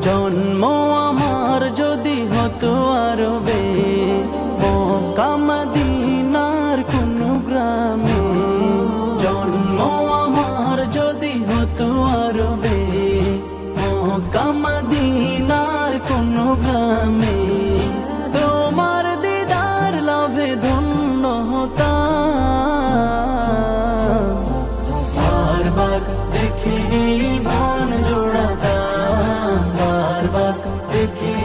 জন্ম আমার যদি হতো আরবে, মক্কা মদিনার কোন গ্রামে। জন্ম আমার যদি হতো আরবে, মক্কা মদিনার কোন গ্রামে। তোমার দিদার লাভে ধন্য হতাম, বারবার দেখি মন জোড়াতাম, বারবার দেখি